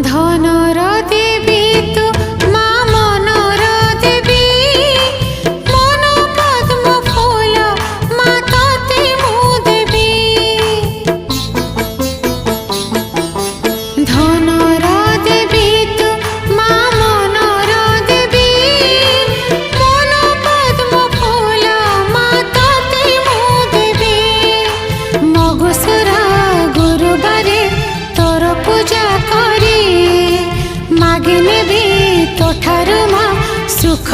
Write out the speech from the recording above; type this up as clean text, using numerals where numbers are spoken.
ধনর দেবী তু মা মনর দেবী, মন পদ্ম ফুল মা তোতে মু দেবী। ধনর দেবী তু মা মনর দেবী, মন পদ্ম ফুল মা তোতে মু দেবী। মগুসুরা গুরুবারে তোর পূজা করি, মাগি নেবি তোঠারু মা সুখ।